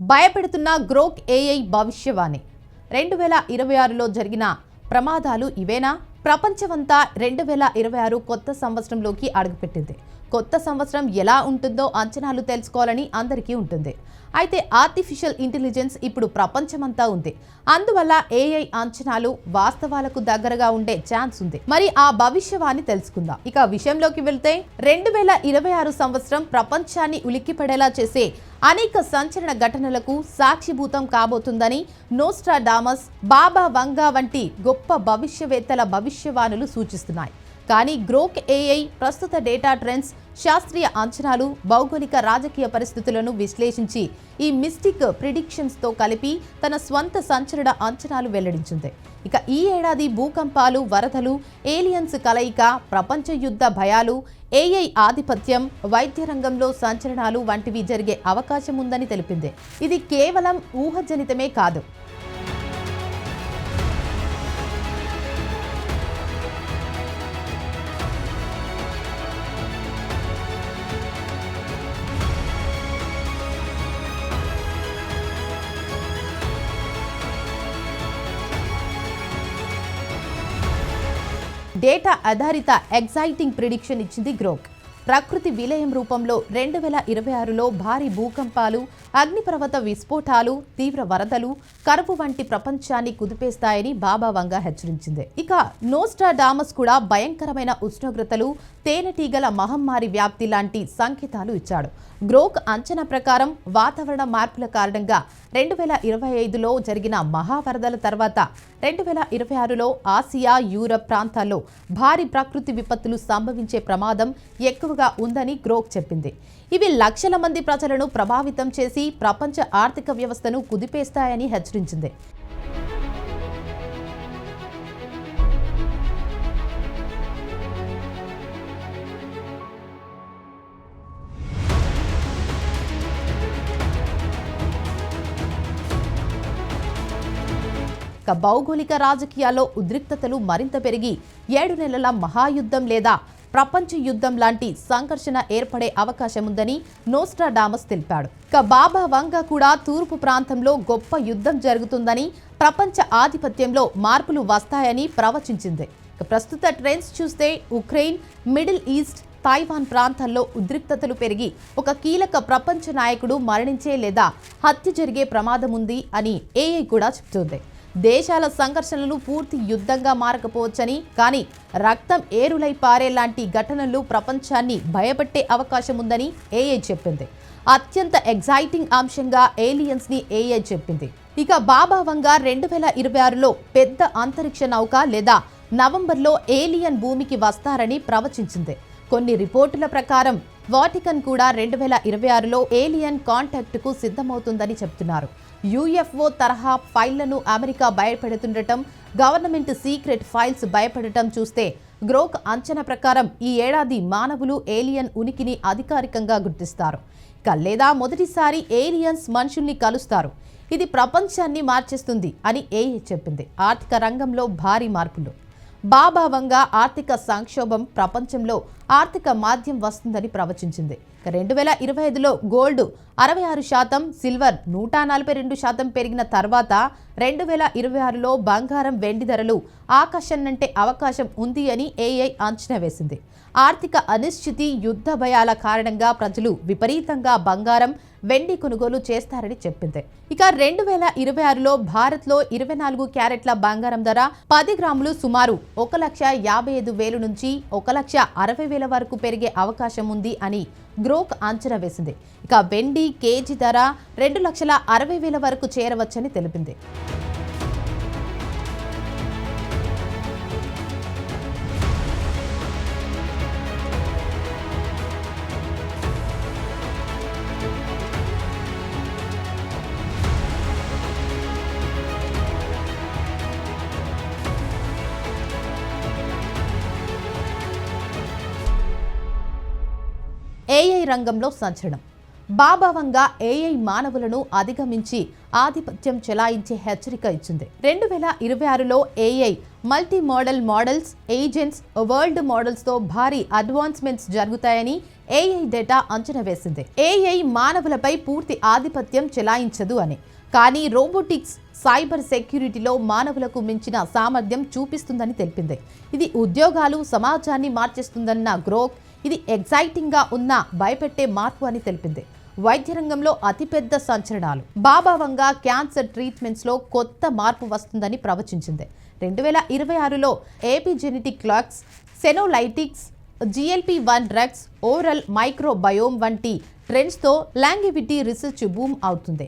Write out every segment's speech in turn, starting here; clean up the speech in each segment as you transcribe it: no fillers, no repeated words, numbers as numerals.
భయపెడుతున్న Grok AI భవిష్యవాణి 2026లో జరిగిన ప్రమాదాలు ఇవేనా? ప్రపంచమంతా 2026 కొత్త సంవత్సరంలోకి అడుగుపెట్టింది. కొత్త సంవత్సరం ఎలా ఉంటుందో అంచనాలు తెలుసుకోవాలని అందరికీ ఉంటుంది. అయితే ఆర్టిఫిషియల్ ఇంటెలిజెన్స్ ఇప్పుడు ప్రపంచమంతా ఉంది. అందువల్ల ఏఐ అంచనాలు వాస్తవాలకు దగ్గరగా ఉండే ఛాన్స్ ఉంది. మరి ఆ భవిష్యవాణి తెలుసుకుందాం. ఇక విషయంలోకి వెళ్తే 2026 సంవత్సరం ప్రపంచాన్ని ఉలిక్కిపడేలా చేసే అనేక సంచలన ఘటనలకు సాక్షిభూతం కాబోతుందని నోస్ట్రాడామస్, బాబా వంగా వంటి గొప్ప భవిష్యవేత్తల భవిష్యవాణులు సూచిస్తున్నాయి. కానీ గ్రోక్ ఏఐ ప్రస్తుత డేటా ట్రెండ్స్, శాస్త్రీయ అంచనాలు, భౌగోళిక రాజకీయ పరిస్థితులను విశ్లేషించి ఈ మిస్టిక్ ప్రిడిక్షన్స్తో కలిపి తన స్వంత సంచలన అంచనాలు వెల్లడించింది. ఇక ఈ ఏడాది భూకంపాలు, వరదలు, ఏలియన్స్ కలయిక, ప్రపంచ యుద్ధ భయాలు, ఏఐ ఆధిపత్యం, వైద్య రంగంలో సంచలనాలు వంటివి జరిగే అవకాశం ఉందని తెలిపింది. ఇది కేవలం ఊహజనితమే కాదు. డేటా ఆధారిత ఎగ్జైటింగ్ ప్రిడిక్షన్ ఇచ్చింది గ్రోక్. ప్రకృతి విలయం రూపంలో 2026లో భారీ భూకంపాలు, అగ్నిపర్వత విస్ఫోటాలు, తీవ్ర వరదలు, కరువు వంటి ప్రపంచాన్ని కుదిపేస్తాయని బాబా వంగా హెచ్చరించింది. ఇక నోస్ట్రాడామస్ కూడా భయంకరమైన ఉష్ణోగ్రతలు, తేనెటీగల మహమ్మారి వ్యాప్తి లాంటి సంకేతాలు ఇచ్చాడు. గ్రోక్ అంచనా ప్రకారం వాతావరణ మార్పుల కారణంగా 2025లో జరిగిన మహావరదల తర్వాత 2026లో ఆసియా, యూరప్ ప్రాంతాల్లో భారీ ప్రకృతి విపత్తులు సంభవించే ప్రమాదం ఎక్కువగా ఉందని గ్రోక్ చెప్పింది. ఇవి లక్షల మంది ప్రజలను ప్రభావితం చేసి ప్రపంచ ఆర్థిక వ్యవస్థను కుదిపేస్తాయని హెచ్చరించింది. భౌగోళిక రాజకీయాల్లో ఉద్రిక్తతలు మరింత పెరిగి 7 నెలల మహాయుద్ధం లేదా ప్రపంచ యుద్ధం లాంటి సంఘర్షణ ఏర్పడే అవకాశం ఉందని నోస్ట్రాడామస్ తెలిపాడు. బాబా వంగా కూడా తూర్పు ప్రాంతంలో గొప్ప యుద్ధం జరుగుతుందని, ప్రపంచ ఆధిపత్యంలో మార్పులు వస్తాయని ప్రవచించింది. ప్రస్తుత ట్రెండ్స్ చూస్తే ఉక్రెయిన్, మిడిల్ ఈస్ట్, తైవాన్ ప్రాంతాల్లో ఉద్రిక్తతలు పెరిగి ఒక కీలక ప్రపంచ నాయకుడు మరణించే లేదా హత్య జరిగే ప్రమాదం ఉంది అని ఏఐ కూడా చెబుతోంది. దేశాల సంఘర్షణలు పూర్తి యుద్ధంగా మారకపోవచ్చని, కానీ రక్తం ఏరులై పారేలాంటి ఘటనలు ప్రపంచాన్ని భయపెట్టే అవకాశం ఉందని ఏఐ చెప్పింది. అత్యంత ఎగ్జైటింగ్ అంశంగా ఏలియన్స్ ని ఏఐ చెప్పింది. ఇక బాబా వంగా 2026లో పెద్ద అంతరిక్ష నౌక లేదా నవంబర్లో ఏలియన్ భూమికి వస్తారని ప్రవచించింది. కొన్ని రిపోర్టుల ప్రకారం వాటికన్ కూడా 2026లో ఏలియన్ కాంటాక్ట్కు సిద్ధమవుతుందని చెప్తున్నారు. యుఎఫ్ఓ తరహా ఫైళ్లను అమెరికా బయటపెడుతుండటం, గవర్నమెంట్ సీక్రెట్ ఫైల్స్ బయటపెట్టడం చూస్తే గ్రోక్ అంచనా ప్రకారం ఈ ఏడాది మానవులు ఏలియన్ ఉనికిని అధికారికంగా గుర్తిస్తారు. లేదా మొదటిసారి ఏలియన్స్ మనుషుల్ని కలుస్తారు. ఇది ప్రపంచాన్ని మార్చేస్తుంది అని ఏఐ చెప్పింది. ఆర్థిక రంగంలో భారీ మార్పులు. బాబా వంగా ఆర్థిక సంక్షోభం, ప్రపంచంలో ఆర్థిక మాధ్యం వస్తుందని ప్రవచించింది. 2025లో గోల్డ్ 66%, సిల్వర్ 142% పెరిగిన తర్వాత 2026లో బంగారం, వెండి ధరలు ఆకాశాన్నంటే అవకాశం ఉంది అని ఏఐ అంచనా వేసింది. ఆర్థిక అనిశ్చితి, యుద్ధ భయాల కారణంగా ప్రజలు విపరీతంగా బంగారం, వెండి కొనుగోలు చేస్తారని చెప్పింది. ఇక 2026లో భారత్లో 24 క్యారెట్ల బంగారం ధర 10 గ్రాములు సుమారు 1,55,000 నుంచి 1,60,000 వరకు పెరిగే అవకాశం ఉంది అని గ్రోక్ అంచనా వేసింది. ఇక వెండి కేజీ ధర 2,60,000 వరకు చేరవచ్చని తెలిపింది. ఏఐ రంగంలో సంచలనం. బాబా వంగా ఏఐ మానవులను అధిగమించి ఆధిపత్యం చెలాయించే హెచ్చరిక ఇచ్చింది. 2026లో AI multi modal models, agents, world మోడల్స్తో భారీ అడ్వాన్స్మెంట్స్ జరుగుతాయని ఏఐ డేటా అంచనా వేసింది. ఏఐ మానవులపై పూర్తి ఆధిపత్యం చెలాయించదు అని, కానీ రోబోటిక్స్, సైబర్ సెక్యూరిటీలో మానవులకు మించిన సామర్థ్యం చూపిస్తుందని తెలిపింది. ఇది ఉద్యోగాలు, సమాజాన్ని మార్చేస్తుందన్న గ్రోక్ ఇది ఎగ్జైటింగ్గా ఉన్న భయపెట్టే మార్పు అని తెలిపింది. వైద్య రంగంలో అతిపెద్ద సంచలనాలు. బాబా వంగా క్యాన్సర్ ట్రీట్మెంట్స్లో కొత్త మార్పు వస్తుందని ప్రవచించింది. 2026లో epigenetic clocks, senolytics, GLP-1 drugs, oral microbiome వంటి ట్రెండ్స్తో లాంగివిటీ రీసెర్చ్ బూమ్ అవుతుంది.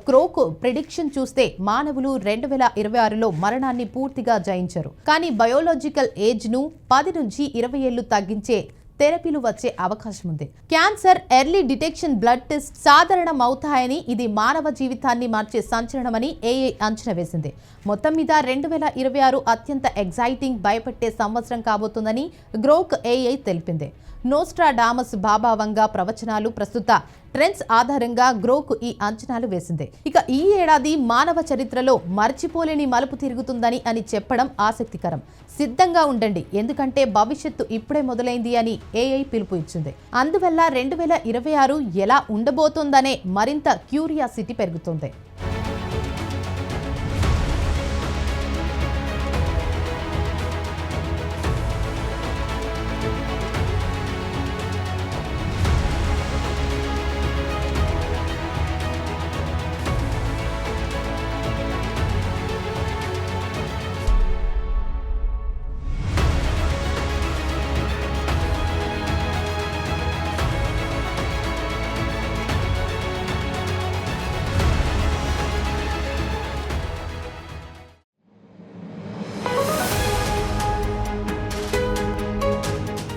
క్రోక్ ప్రిడిక్షన్ చూస్తే మానవులు 2026లో మరణాన్ని పూర్తిగా జయించరు, కానీ బయోలాజికల్ ఏజ్ను 10 నుంచి 20 ఏళ్లు తగ్గించే థెరపీలు వచ్చే అవకాశం ఉంది. Cancer early detection, blood test సాధారణం అవుతాయని, ఇది మానవ జీవితాన్ని మార్చే సంచలనమని ఏఐ అంచనా వేసింది. మొత్తం మీద 2026 అత్యంత ఎగ్జైటింగ్, భయపెట్టే సంవత్సరం కాబోతుందని గ్రోక్ ఏఐ తెలిపింది. నోస్ట్రాడామస్ బాబా వంగా ప్రవచనాలు, ప్రస్తుత ట్రెండ్స్ ఆధారంగా గ్రోక్ ఈ అంచనాలు వేసింది. ఇక ఈ ఏడాది మానవ చరిత్రలో మర్చిపోలేని మలుపు తిరుగుతుందని అని చెప్పడం ఆసక్తికరం. సిద్ధంగా ఉండండి, ఎందుకంటే భవిష్యత్తు ఇప్పుడే మొదలైంది అని ఏఐ పిలుపు ఇచ్చింది. అందువల్ల 2026 ఎలా ఉండబోతోందనే మరింత క్యూరియాసిటీ పెరుగుతుంది.